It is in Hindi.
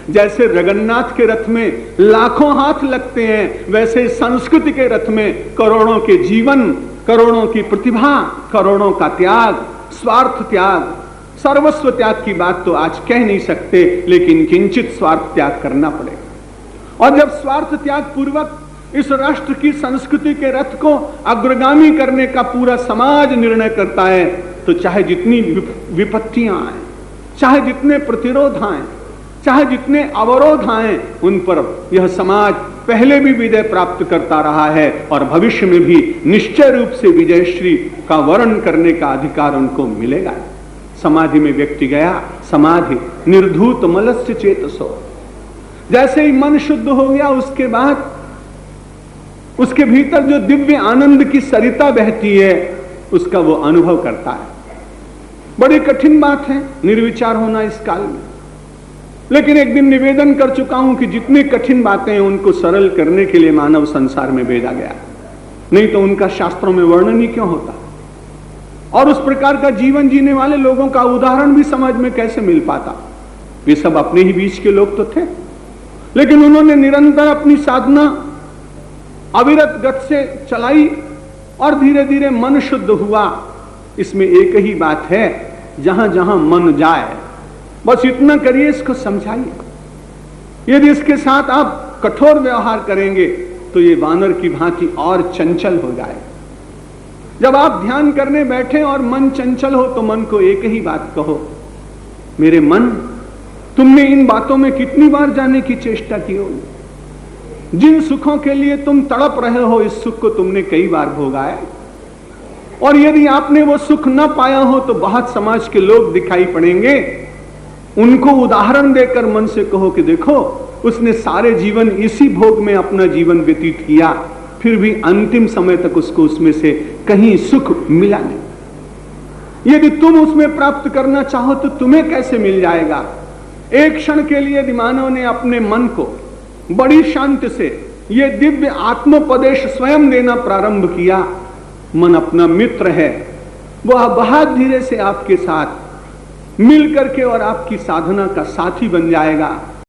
जैसे जगन्नाथ के रथ में लाखों हाथ लगते हैं, वैसे संस्कृति के रथ में करोड़ों के जीवन, करोड़ों की प्रतिभा, करोड़ों का त्याग, स्वार्थ त्याग, सर्वस्व त्याग की बात तो आज कह नहीं सकते, लेकिन किंचित स्वार्थ त्याग करना पड़ेगा। और जब स्वार्थ त्याग पूर्वक इस राष्ट्र की संस्कृति के रथ को अग्रगामी करने का पूरा समाज निर्णय करता है, तो चाहे जितनी विपत्तियां आए, चाहे जितने प्रतिरोध आए, चाहे जितने अवरोध आए, उन पर यह समाज पहले भी विजय प्राप्त करता रहा है और भविष्य में भी निश्चय रूप से विजयश्री का वर्ण करने का अधिकार उनको मिलेगा। समाधि में व्यक्ति गया, समाधि निर्धूत मलस्य चेतसो, जैसे ही मन शुद्ध हो गया उसके बाद उसके भीतर जो दिव्य आनंद की सरिता बहती है उसका वो अनुभव करता है। बड़ी कठिन बात है निर्विचार होना इस काल में, लेकिन एक दिन निवेदन कर चुका हूं कि जितनी कठिन बातें हैं उनको सरल करने के लिए मानव संसार में भेजा गया, नहीं तो उनका शास्त्रों में वर्णन ही क्यों होता। और उस प्रकार का जीवन जीने वाले लोगों का उदाहरण भी समाज में कैसे मिल पाता। वे सब अपने ही बीच के लोग तो थे, लेकिन उन्होंने निरंतर अपनी साधना अविरत गति से चलाई और धीरे धीरे मन शुद्ध हुआ। इसमें एक ही बात है, जहां जहां मन जाए बस इतना करिए, इसको समझाइए। यदि इसके साथ आप कठोर व्यवहार करेंगे तो ये वानर की भांति और चंचल हो जाए। जब आप ध्यान करने बैठे और मन चंचल हो तो मन को एक ही बात कहो, मेरे मन, तुमने इन बातों में कितनी बार जाने की चेष्टा की होगी। जिन सुखों के लिए तुम तड़प रहे हो, इस सुख को तुमने कई बार भोगा है। और यदि आपने वो सुख न पाया हो तो बहुत समाज के लोग दिखाई पड़ेंगे। उनको उदाहरण देकर मन से कहो कि देखो, उसने सारे जीवन इसी भोग में अपना जीवन व्यतीत किया, फिर भी अंतिम समय तक उसको उसमें से कहीं सुख मिला नहीं। यदि तुम उसमें प्राप्त करना चाहो तो तुम्हें कैसे मिल जाएगा। एक क्षण के लिए यदि मानव ने अपने मन को बड़ी शांति से ये दिव्य आत्मोपदेश स्वयं देना प्रारंभ किया, मन अपना मित्र है, वह बहुत धीरे से आपके साथ मिल करके और आपकी साधना का साथी बन जाएगा।